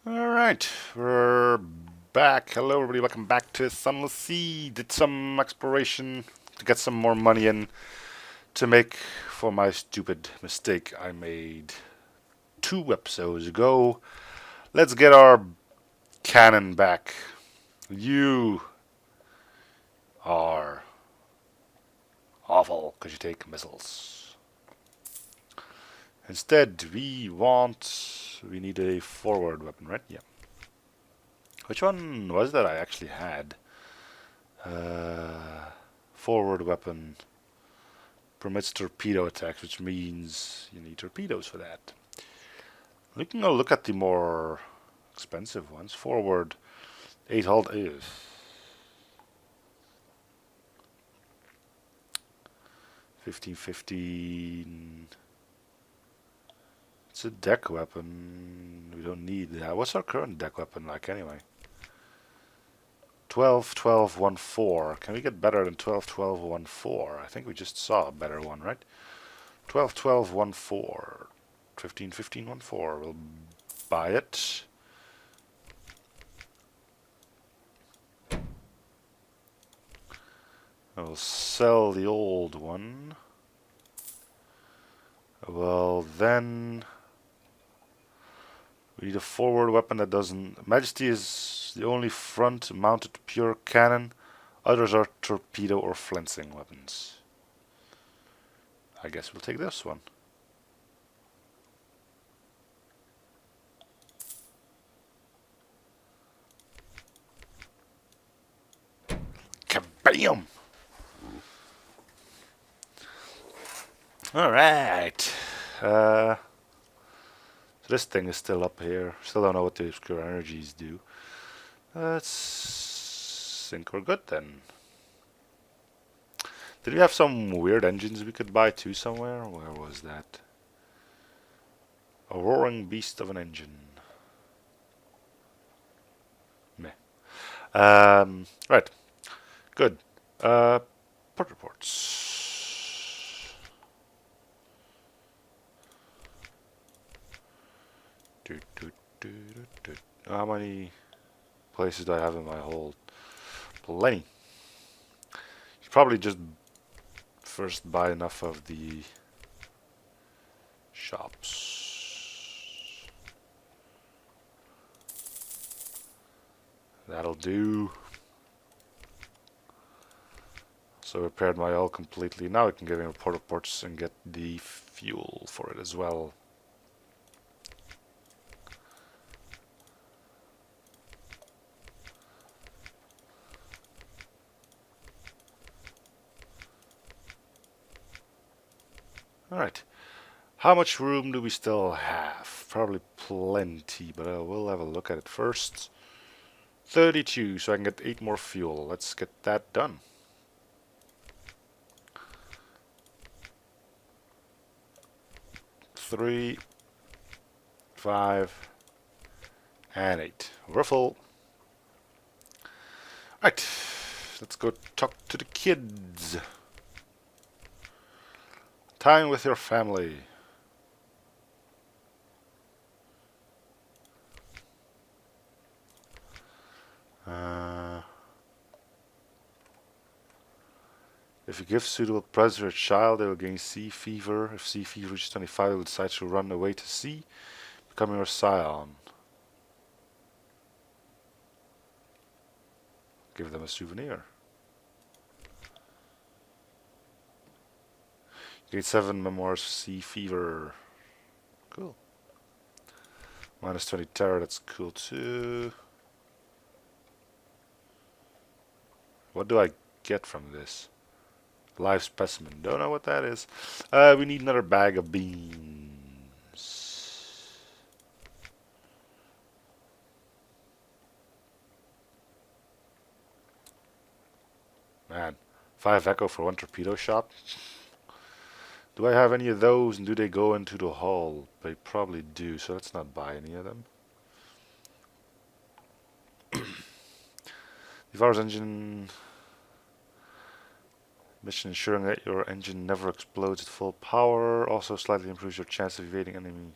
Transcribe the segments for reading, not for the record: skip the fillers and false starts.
Alright, we're back. Hello everybody, welcome back to Sunless Sea. Did some exploration to get some more money in to make for my stupid mistake I made 2 episodes ago. Let's get our cannon back. You are awful because you take missiles. Instead, we need a forward weapon, right? Yeah. Which one was that I actually had? Forward weapon permits torpedo attacks, which means you need torpedoes for that. We can go look at the more expensive ones. Forward 8 hull is 1515. It's a deck weapon. We don't need that. What's our current deck weapon like anyway? 12-12-1-4. Can we get better than 12-12-1-4? I think we just saw a better one, right? 12-12-1-4. 15-15-1-4. We'll buy it. I will sell the old one. Well, then we need a forward weapon that doesn't... Majesty is the only front-mounted pure cannon. Others are torpedo or flensing weapons. I guess we'll take this one. Kabam! Alright. So this thing is still up here. Still don't know what the obscure energies do. Let's think we're good then. Did we have some weird engines we could buy too somewhere? Where was that? A roaring beast of an engine. Meh. Right. Good. Port reports. How many places do I have in my hold? Plenty. You probably just first buy enough of the shops. That'll do. So repaired my hull completely. Now I can get in port reports and get the fuel for it as well. Alright. How much room do we still have? Probably plenty, but we'll have a look at it first. 32, so I can get 8 more fuel. Let's get that done. Three, 5, and 8. We're full. Right, let's go talk to the kids. Time with your family. If you give suitable presents to a child, they will gain sea fever. If sea fever reaches 25, they will decide to run away to sea, becoming your scion. Give them a souvenir. You get 7 memoirs of sea fever. Cool. Minus 20 terror, that's cool too. What do I get from this? Live specimen. Don't know what that is. We need another bag of beans. Man, 5 echo for 1 torpedo shot. Do I have any of those, and do they go into the hull? They probably do, so let's not buy any of them. Devour's engine... Mission ensuring that your engine never explodes at full power. Also slightly improves your chance of evading enemy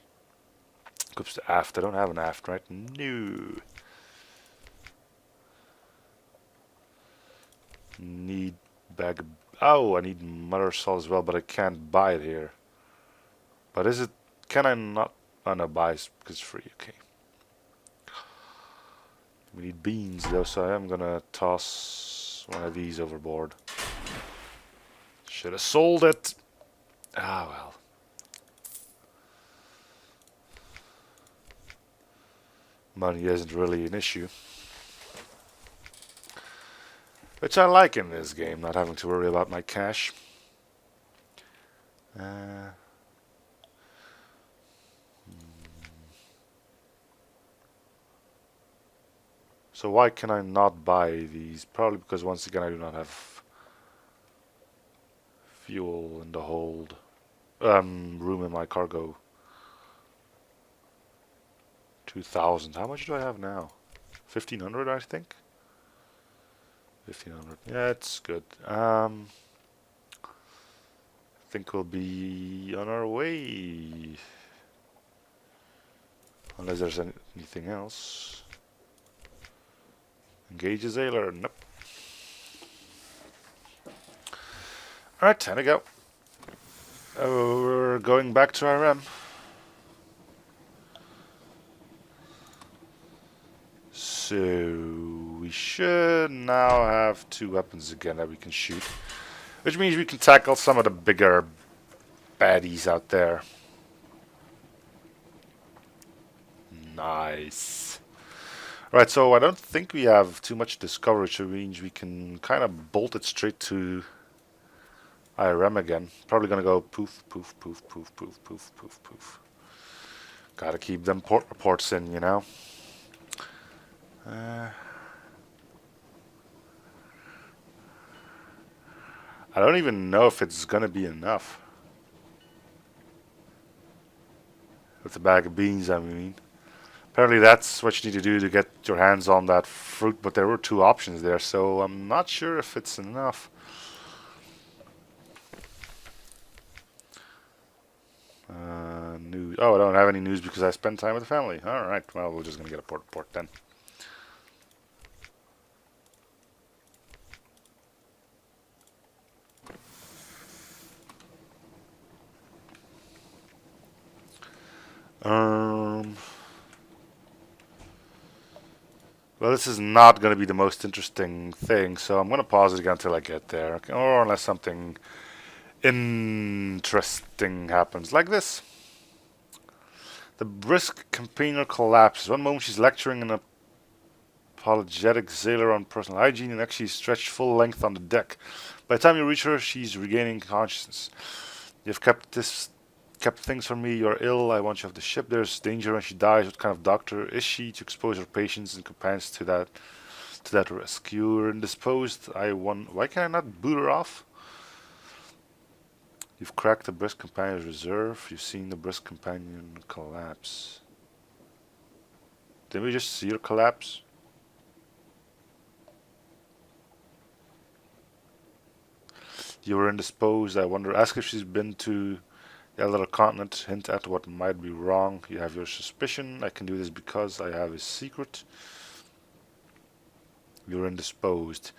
equips the aft. I don't have an aft, right? No. Need bag. Oh, I need mother salt as well, but I can't buy it here. But is it? Can I not? Oh no, buy because it's free. Okay. We need beans though, so I am gonna toss one of these overboard. Should have sold it. Ah well. Money isn't really an issue. Which I like in this game, not having to worry about my cash. So why can I not buy these? Probably because once again I do not have fuel in the hold. Room in my cargo. 2,000. How much do I have now? 1,500, I think. 1,500. Yeah, it's good. I think we'll be on our way. Unless there's anything else. Engage a sailor. Nope. Alright, time to go. We're going back to RM. So we should now have 2 weapons again that we can shoot. Which means we can tackle some of the bigger baddies out there. Nice. Right, so I don't think we have too much discovery, which means we can kind of bolt it straight to IRM again. Probably gonna go poof, poof, poof, poof, poof, poof, poof, poof. Gotta keep them port reports in, you know. I don't even know if it's gonna be enough. With the bag of beans, I mean. Apparently that's what you need to do to get your hands on that fruit, but there were 2 options there, so I'm not sure if it's enough. News. Oh, I don't have any news because I spend time with the family. Alright, well, we're just gonna get a port report then. Well, this is not going to be the most interesting thing, so I'm going to pause it again until I get there. Okay, or unless something interesting happens, like this. The brisk campaigner collapses. One moment she's lecturing an apologetic sailor on personal hygiene, and next she's stretched full length on the deck. By the time you reach her, she's regaining consciousness. You've kept things from me. You're ill. I want you off the ship. There's danger when she dies. What kind of doctor is she to expose her patients and companions to that risk? You're indisposed. Why can I not boot her off? You've cracked the brisk companion's reserve. You've seen the brisk companion collapse. Didn't we just see her collapse? You were indisposed. I wonder. Ask if she's been to the other continent. Hint at what might be wrong. You have your suspicion. I can do this because I have a secret. You're indisposed.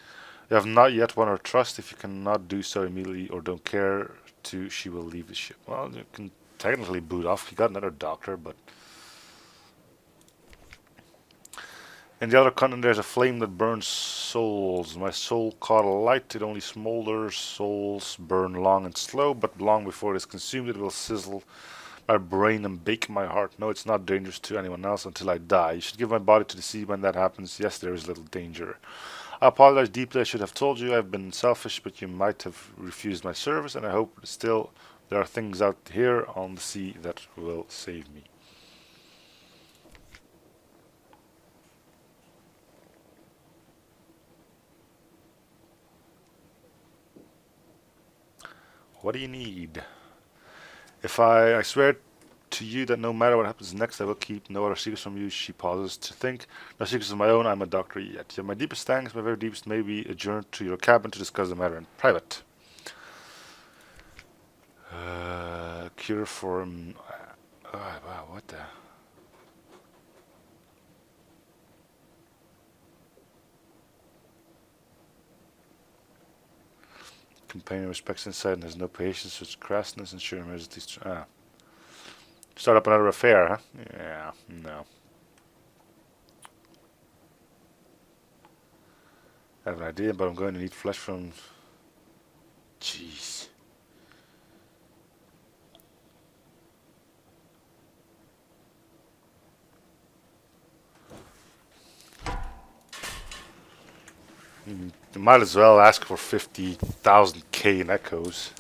You have not yet won her trust. If you cannot do so immediately or don't care to, she will leave the ship. Well, you can technically boot off. You got another doctor, but in the other continent there's a flame that burns souls. My soul caught a light. It only smolders. Souls burn long and slow, but long before it is consumed it will sizzle my brain and bake my heart. No, it's not dangerous to anyone else until I die. You should give my body to the sea when that happens. Yes, there is little danger. I apologize deeply. I should have told you. I've been selfish, but you might have refused my service, and I hope still there are things out here on the sea that will save me. What do you need? If I swear to you that no matter what happens next, I will keep no other secrets from you. She pauses to think. No secrets of my own. I'm a doctor yet. You have my deepest thanks. My very deepest may be adjourned to your cabin to discuss the matter in private. Cure for... wow, what the... companion respects insight and has no patience with crassness and sheer emergencies. Start up another affair, huh? Yeah, no. I have an idea, but I'm going to need flesh from... Jeez. You might as well ask for 50,000k in echoes.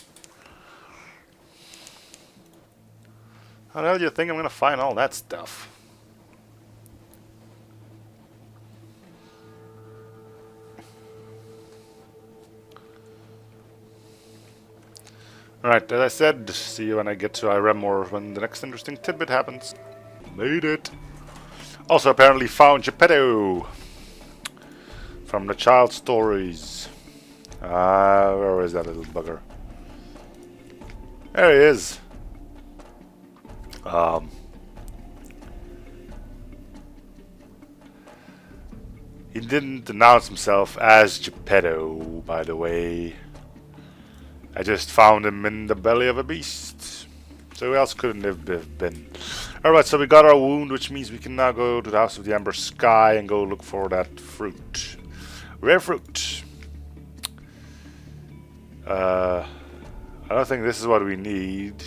How the hell do you think I'm gonna find all that stuff? Alright, as I said, see you when I get to Irem or when the next interesting tidbit happens. Made it! Also apparently found Geppetto! From the child stories. Where is that little bugger? There he is! He didn't announce himself as Geppetto, by the way. I just found him in the belly of a beast. So who else couldn't have been? Alright, so we got our wound, which means we can now go to the House of the Amber Sky and go look for that fruit. Rare fruit. I don't think this is what we need.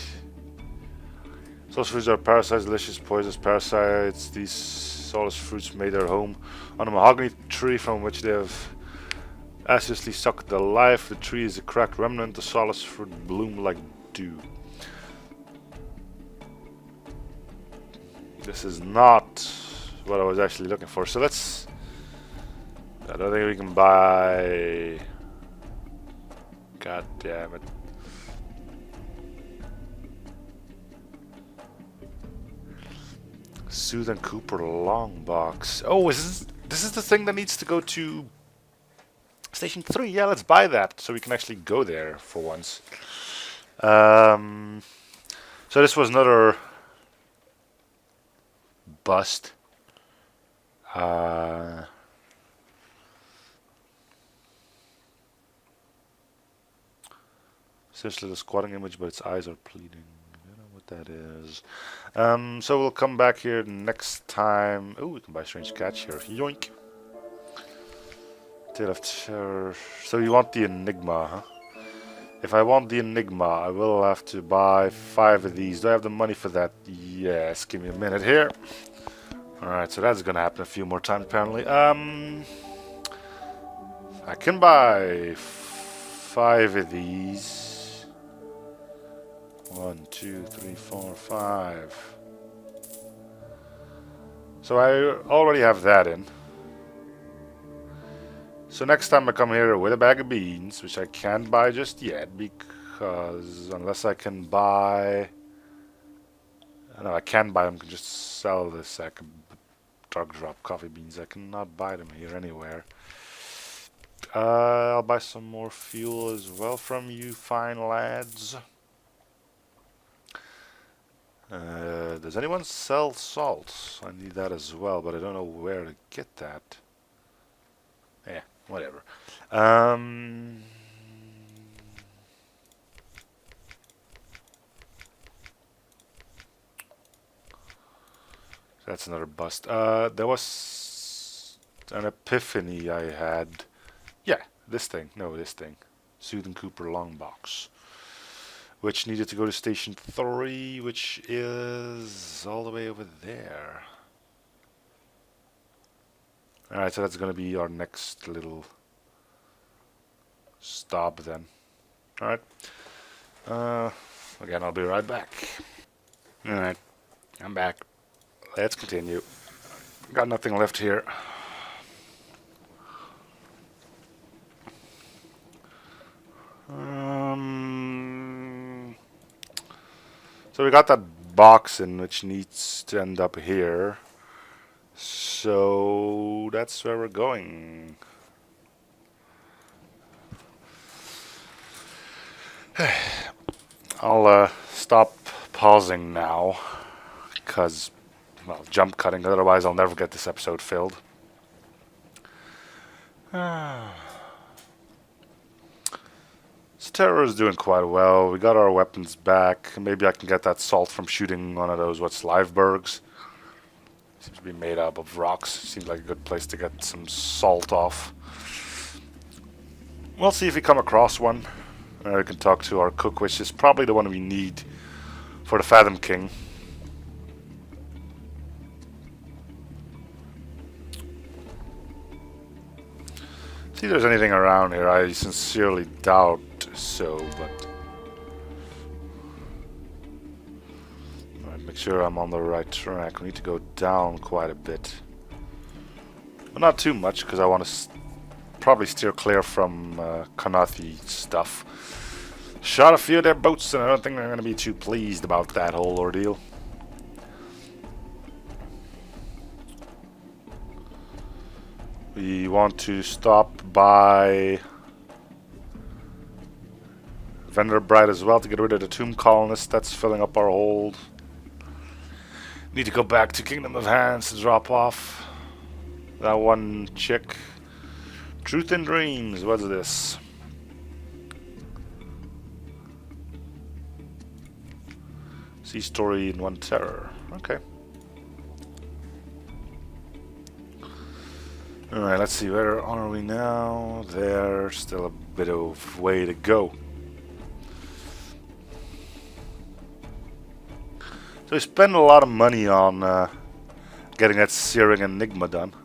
Those fruits are parasites, delicious, poisonous parasites. These soulless fruits made their home on a mahogany tree from which they have assiduously sucked the life. The tree is a cracked remnant. The soulless fruit bloom like dew. This is not what I was actually looking for. So let's... I don't think we can buy... God damn it. Susan Cooper long box. Oh, this is the thing that needs to go to Station 3. Yeah, let's buy that so we can actually go there for once. So this was another bust. Essentially the squatting image, but its eyes are pleading. I don't know what that is. So we'll come back here next time. Oh, we can buy Strange Catch here. Yoink. Tale of Terror. So you want the Enigma, huh? If I want the Enigma, I will have to buy 5 of these. Do I have the money for that? Yes. Give me a minute here. Alright, so that's gonna happen a few more times apparently. I can buy 5 of these. 1, 2, 3, 4, 5. So I already have that in. So next time I come here with a bag of beans, which I can't buy just yet, because unless I can buy... No, I can buy them, I can just sell this sack of drug drop coffee beans. I cannot buy them here anywhere. I'll buy some more fuel as well from you fine lads. Does anyone sell salt? I need that as well, but I don't know where to get that. Yeah, whatever. That's another bust. There was an epiphany I had. Yeah, this thing. No, this thing. Susan Cooper long box. Which needed to go to Station 3, which is all the way over there. Alright, so that's gonna be our next little stop then. Alright. Again, I'll be right back. Alright, I'm back. Let's continue. Got nothing left here. So we got that box in which needs to end up here. So that's where we're going. I'll stop pausing now because, well, jump cutting, otherwise I'll never get this episode filled. So Terror is doing quite well. We got our weapons back. Maybe I can get that salt from shooting one of those, live bergs. Seems to be made up of rocks. Seems like a good place to get some salt off. We'll see if we come across one. We can talk to our cook, which is probably the one we need for the Fathom King. See if there's anything around here. I sincerely doubt so, but alright, make sure I'm on the right track. We need to go down quite a bit, but not too much because I want to probably steer clear from Kanathi stuff. Shot a few of their boats, and I don't think they're going to be too pleased about that whole ordeal. We want to stop by Venderbride as well to get rid of the tomb colonist that's filling up our hold. Need to go back to Kingdom of Hands to drop off that one chick. Truth in Dreams, what's this? Sea Story in One Terror. Okay. Alright, let's see, where are we now? There's still a bit of way to go. So we spend a lot of money on getting that Searing Enigma done.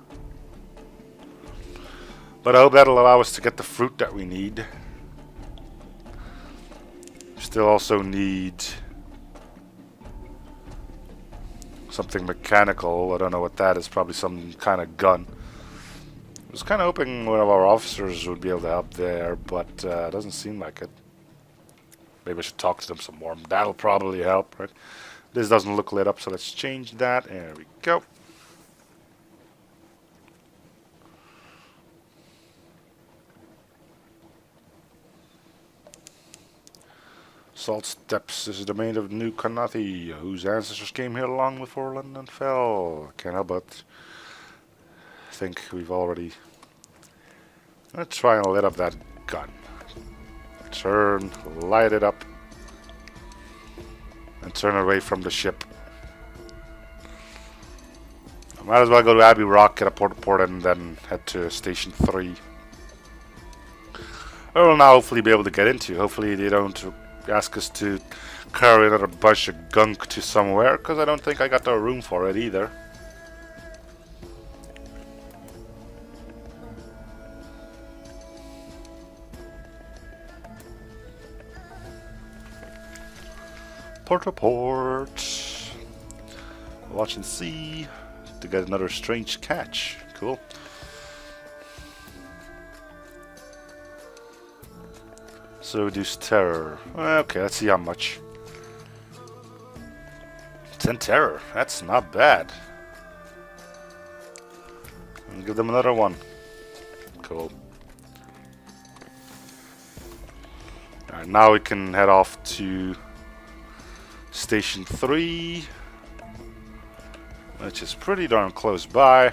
But I hope that'll allow us to get the fruit that we need. Still also need something mechanical. I don't know what that is, probably some kind of gun. I was kind of hoping one of our officers would be able to help there, but it doesn't seem like it. Maybe I should talk to them some more. That'll probably help, right? This doesn't look lit up, so let's change that. There we go. Salt Steps is the domain of New Kanathi, whose ancestors came here long before London fell. Can't help but think we've already... Let's try and lit up that gun. Turn, light it up, and turn away from the ship. I might as well go to Abbey Rock, get a port, and then head to Station 3. I will now hopefully be able to get into. Hopefully they don't ask us to carry another bunch of gunk to somewhere, because I don't think I got the room for it either. Port to port. Watch and see to get another strange catch. Cool. So reduce terror. Okay, let's see how much. 10 terror. That's not bad. I'll give them another one. Cool. Alright, now we can head off to Station 3, which is pretty darn close by.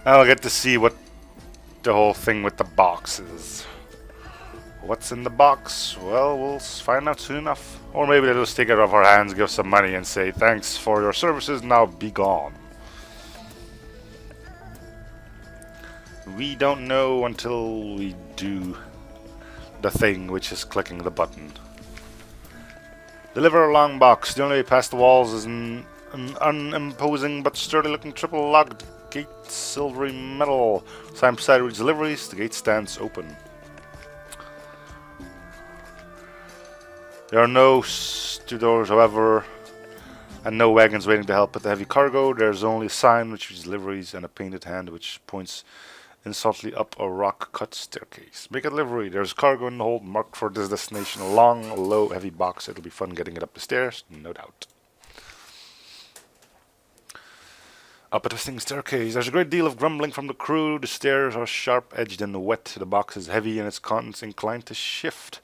I'll get to see what the whole thing with the box is. What's in the box? Well, we'll find out soon enough. Or maybe they'll just take it off our hands, give some money, and say, thanks for your services, now be gone. We don't know until we do the thing, which is clicking the button. Deliver a long box. The only way past the walls is an unimposing but sturdy looking triple locked gate, silvery metal. Sign beside reads deliveries. The gate stands open. There are no doors, however, and no wagons waiting to help with the heavy cargo. There's only a sign which reads deliveries and a painted hand which points insultly up a rock-cut staircase. Make a delivery. There's cargo in the hold marked for this destination. A long, low, heavy box. It'll be fun getting it up the stairs, no doubt. Up a twisting staircase. There's a great deal of grumbling from the crew. The stairs are sharp-edged and wet. The box is heavy and its contents inclined to shift.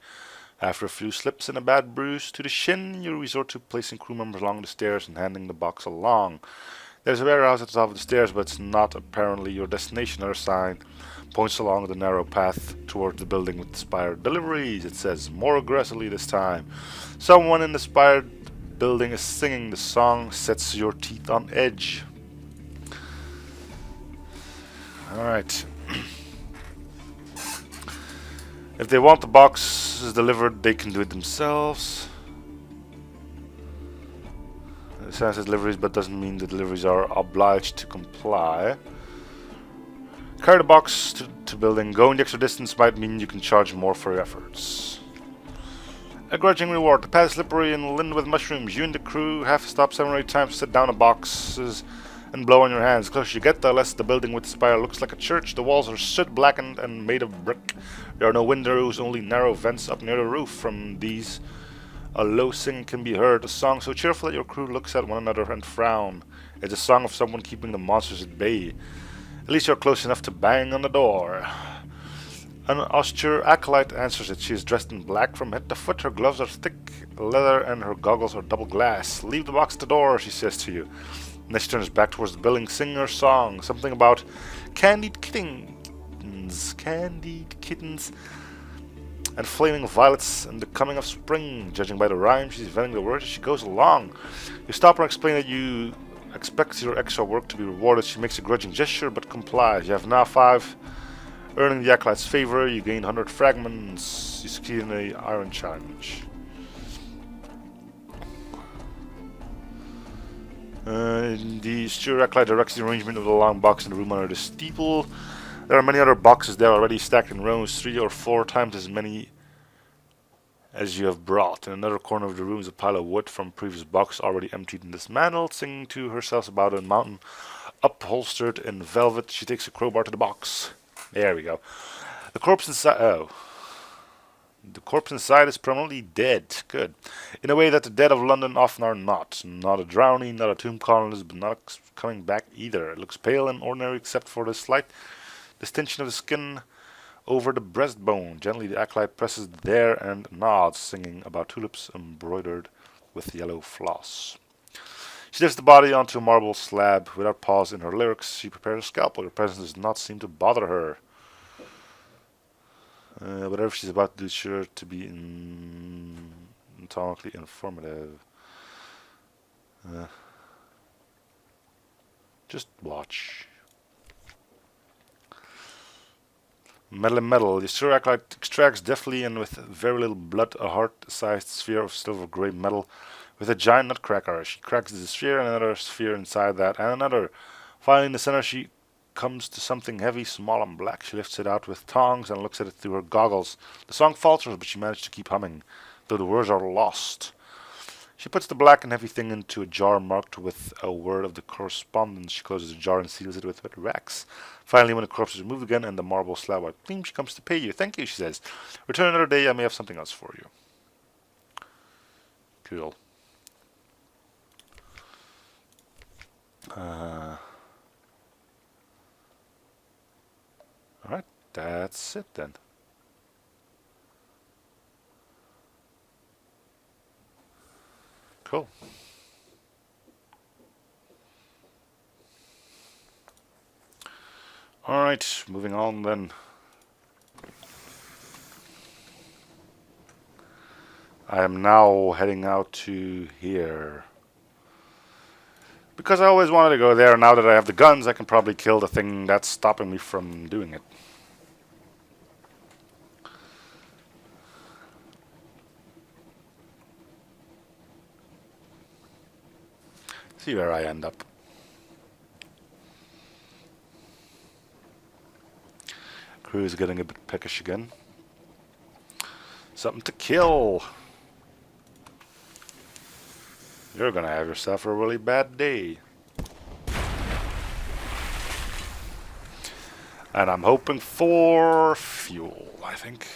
After a few slips and a bad bruise to the shin, you resort to placing crew members along the stairs and handing the box along. There's a warehouse at the top of the stairs, but it's not apparently your destination. Another sign points along the narrow path toward the building with the spire. Deliveries, it says, more aggressively this time. Someone in the spired building is singing. The song sets your teeth on edge. Alright. If they want the boxes delivered, they can do it themselves. It says deliveries, but doesn't mean the deliveries are obliged to comply. Carry the box to building. Going the extra distance might mean you can charge more for your efforts. A grudging reward. The path is slippery and lined with mushrooms. You and the crew have to stop 7 or 8 times to set down the boxes and blow on your hands. The closer you get, the less the building with the spire looks like a church. The walls are soot blackened and made of brick. There are no windows, only narrow vents up near the roof. From these, a low singing can be heard, a song so cheerful that your crew looks at one another and frown. It's a song of someone keeping the monsters at bay. At least you're close enough to bang on the door. An austere acolyte answers it. She is dressed in black from head to foot. Her gloves are thick leather and her goggles are double glass. Leave the box at the door, she says to you. And then she turns back towards the building, singing her song. Something about candied kittens, and flaming violets and the coming of spring. Judging by the rhyme, she's inventing the words as she goes along. You stop her and explain that you expect your extra work to be rewarded. She makes a grudging gesture but complies. You have now 5, earning the acolyte's favor. You gain 100 fragments. You succeed in the iron challenge. The austere acolyte directs the arrangement of the long box in the room under the steeple. There are many other boxes there already stacked in rows, 3 or 4 times as many as you have brought. In another corner of the room is a pile of wood from a previous box already emptied and dismantled. Singing to herself about a mountain upholstered in velvet, she takes a crowbar to the box. There we go. The corpse inside... The corpse inside is permanently dead. Good. In a way that the dead of London often are not. Not a drowning, not a tomb colonist, but not coming back either. It looks pale and ordinary except for the slight distinction of the skin over the breastbone. Gently the acolyte presses there and nods, singing about tulips embroidered with yellow floss. She lifts the body onto a marble slab. Without pause in her lyrics, she prepares a scalpel. Your presence does not seem to bother her. Whatever she's about to do is sure to be anatomically informative. Just watch. Metal and metal. The sure acolyte extracts deftly and with very little blood a heart-sized sphere of silver grey metal with a giant nutcracker. She cracks the sphere and another sphere inside that and another. Finally in the center she comes to something heavy, small and black. She lifts it out with tongs and looks at it through her goggles. The song falters, but she managed to keep humming, though the words are lost. She puts the black and heavy thing into a jar marked with a word of the correspondence. She closes the jar and seals it with wet wax. Finally, when the corpse is removed again and the marble slab are clean, she comes to pay you. Thank you, she says. Return another day, I may have something else for you. Cool. Alright, that's it then. Cool. Alright, moving on then. I am now heading out to here. Because I always wanted to go there, now that I have the guns, I can probably kill the thing that's stopping me from doing it. See where I end up. Crew's getting a bit peckish again. Something to kill. You're gonna have yourself a really bad day. And I'm hoping for fuel, I think.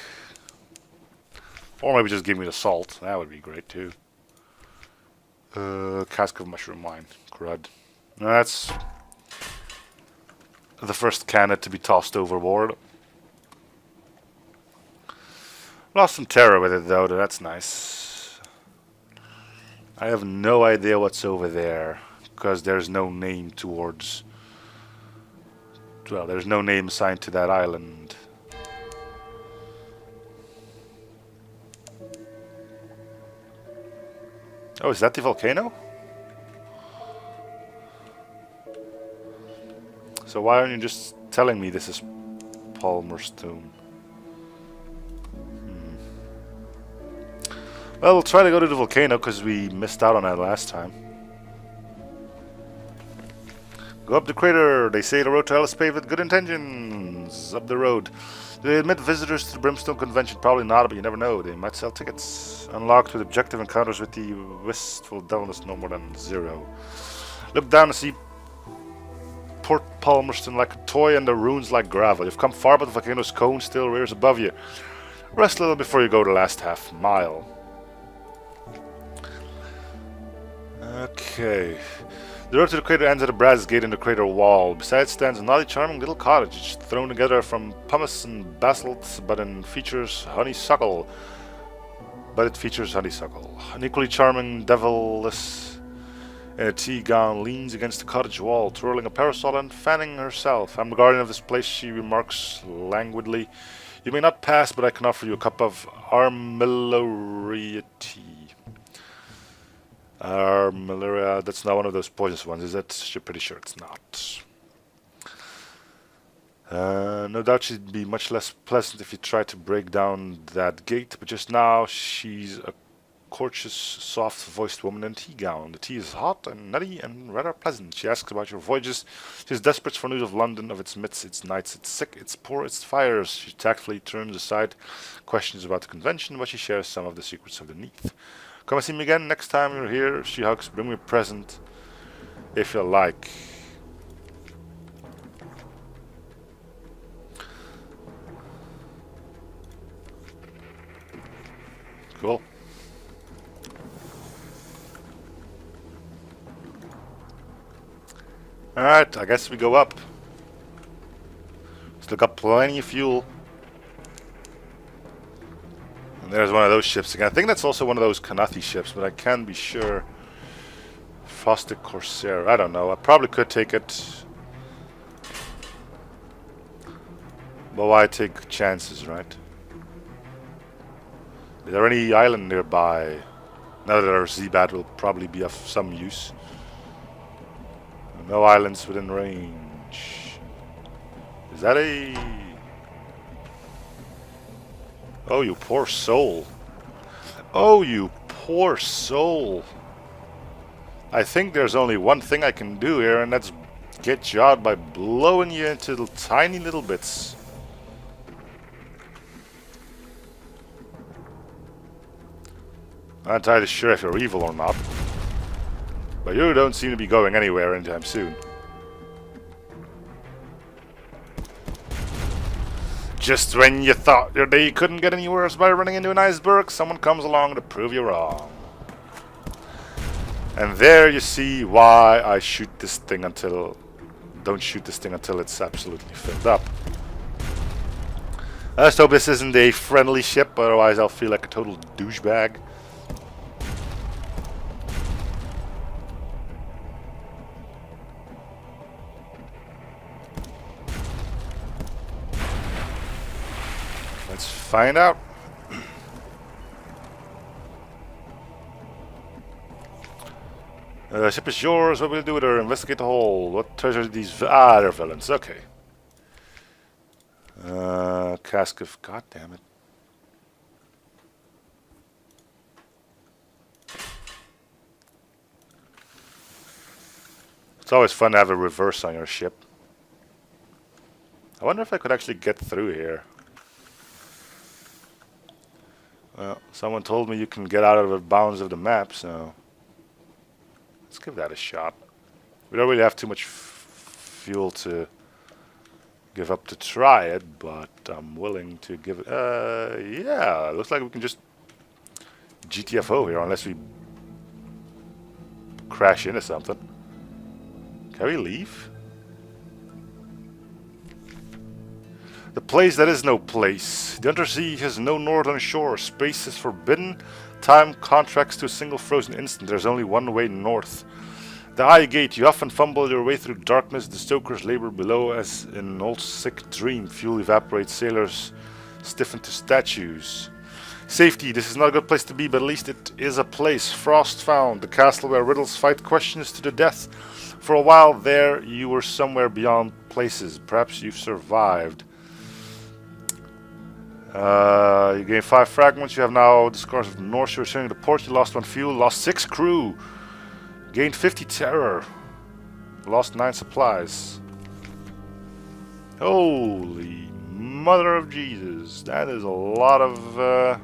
Or maybe just give me the salt. That would be great too. Cask of mushroom wine. Crud. That's the first cannon to be tossed overboard. Lost some terror with it though, that's nice. I have no idea what's over there. because there's no name towards... Well, there's no name assigned to that island. Oh, is that the volcano? So why aren't you just telling me this is Palmerston? Well, we'll try to go to the volcano because we missed out on that last time. Go up the crater. They say the road to hell is paved with good intentions. Up the road. Do they admit visitors to the Brimstone Convention? Probably not, but you never know. They might sell tickets. Unlocked with objective encounters with the wistful devilness no more than 0. Look down and see Port Palmerston like a toy and the ruins like gravel. You've come far, but the volcano's cone still rears above you. Rest a little before you go the last half mile. Okay. The road to the crater ends at a brass gate in the crater wall. Beside stands a naughty, charming little cottage thrown together from pumice and basalt, but it features honeysuckle. An equally charming deviless in a tea gown leans against the cottage wall, twirling a parasol and fanning herself. I'm the guardian of this place, she remarks languidly. You may not pass, but I can offer you a cup of armillaria tea. Armillaria, that's not one of those poisonous ones, is it? You're pretty sure it's not. No doubt she'd be much less pleasant if you tried to break down that gate, but just now she's a courteous, soft-voiced woman in a tea gown. The tea is hot and nutty and rather pleasant. She asks about your voyages. She's desperate for news of London, of its myths, its nights, its sick, its poor, its fires. She tactfully turns aside questions about the convention, but she shares some of the secrets underneath. Come and see me again next time you're here. She hugs. Bring me a present if you like. Cool. Alright, I guess we go up. Still got plenty of fuel. There's one of those ships again. I think that's also one of those Kanathi ships, but I can't be sure. Frosted Corsair. I don't know. I probably could take it. But why take chances, right? Is there any island nearby? Now that our Z-Bat will probably be of some use. No islands within range. Is that a... Oh, you poor soul. Oh, you poor soul. I think there's only one thing I can do here, and that's get you out by blowing you into tiny little bits. I'm not entirely sure if you're evil or not. But you don't seem to be going anywhere anytime soon. Just when you thought your day couldn't get any worse by running into an iceberg, someone comes along to prove you wrong. And there you see why I shoot this thing until... Don't shoot this thing until it's absolutely filled up. I just hope this isn't a friendly ship, otherwise I'll feel like a total douchebag. Let's find out. The ship is yours. What will you do with her? Investigate the hole. What treasure these... Ah, they're villains. Okay. Cask of... God damn it. It's always fun to have a reverse on your ship. I wonder if I could actually get through here. Well, someone told me you can get out of the bounds of the map, so... Let's give that a shot. We don't really have too much fuel to give up to try it, but I'm willing to give it... yeah, looks like we can just GTFO here, unless we crash into something. Can we leave? The place that is no place. The undersea has no northern shore. Space is forbidden. Time contracts to a single frozen instant. There's only one way north. The High Gate. You often fumble your way through darkness. The stokers labor below as in an old sick dream. Fuel evaporates. Sailors stiffen to statues. Safety. This is not a good place to be, but at least it is a place. Frost found. The castle where riddles fight questions to the death. For a while there, you were somewhere beyond places. Perhaps you've survived. You gain 5 fragments. You have now the scars of the Norse. You're returning to port. You lost 1 fuel. Lost 6 crew. Gained 50 terror. Lost 9 supplies. Holy mother of Jesus. That is a lot of...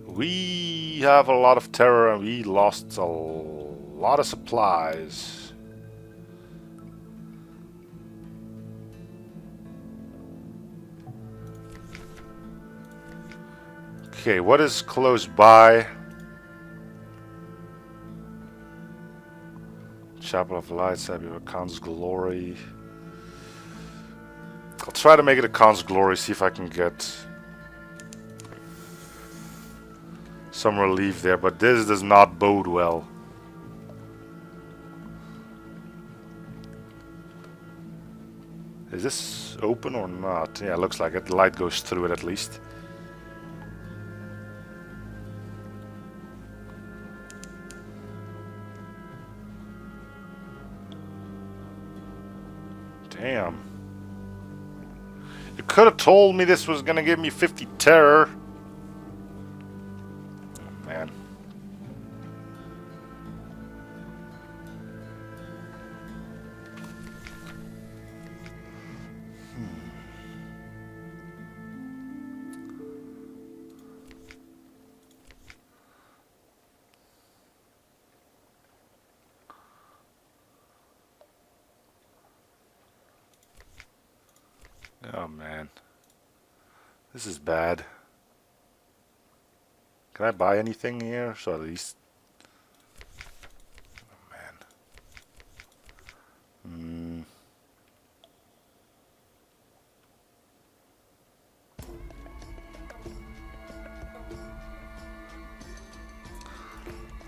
We have a lot of terror and we lost a lot of supplies. Okay, what is close by? Chapel of Lights, Abbey of Khan's Glory. I'll try to make it a Khan's Glory, see if I can get some relief there, but this does not bode well. Is this open or not? Yeah, it looks like it. The light goes through it at least. Damn. You could have told me this was gonna give me 50 terror. Oh, man. Oh man, this is bad. Can I buy anything here? So at least, oh man.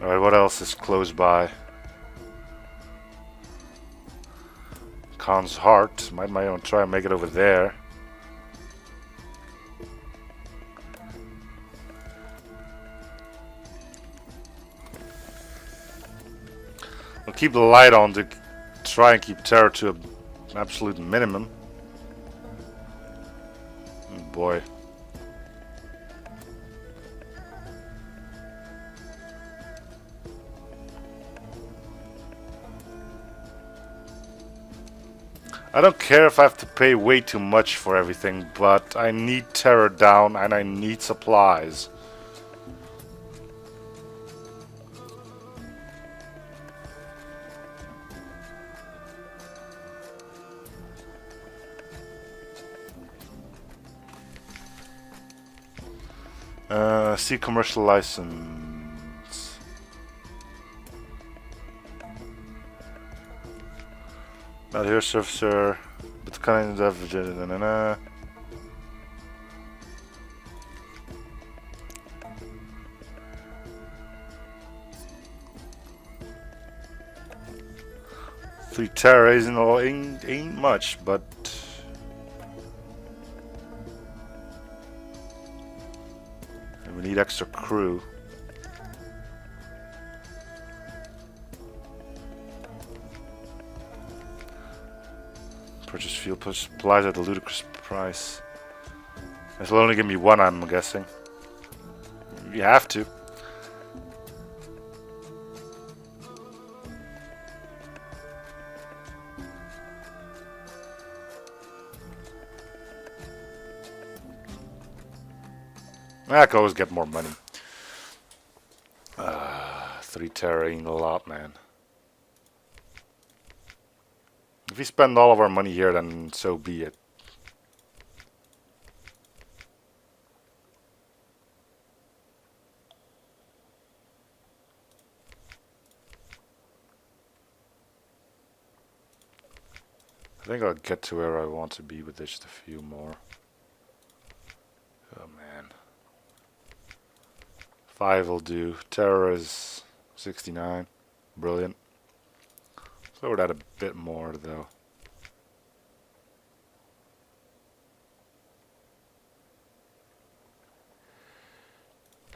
All right, what else is close by? Khan's Heart. Might want to try and make it over there. I'll keep the light on to try and keep terror to an absolute minimum. Oh boy. I don't care if I have to pay way too much for everything, but I need terror down and I need supplies. See commercial license. Not here, surfer, but kind of Three terror ain't much, but we need extra crew. Purchase fuel supplies at a ludicrous price. This will only give me 1, I'm guessing. You have to. I can always get more money. 3 terror ain't a lot, man. If we spend all of our money here, then so be it. I think I'll get to where I want to be with just a few more. Oh man. 5 will do. Terror is 69. Brilliant. Lower that a bit more though.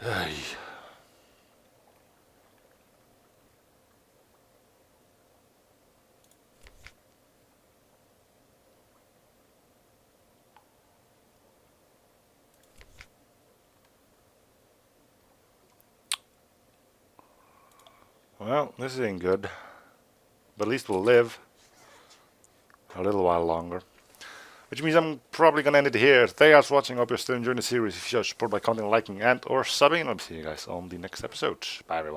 Ay. Well, this ain't good. But at least we'll live a little while longer. Which means I'm probably gonna end it here. Thank you guys for watching. I hope you're still enjoying the series. If you show support by commenting, liking, and or subbing. And I'll see you guys on the next episode. Bye everyone.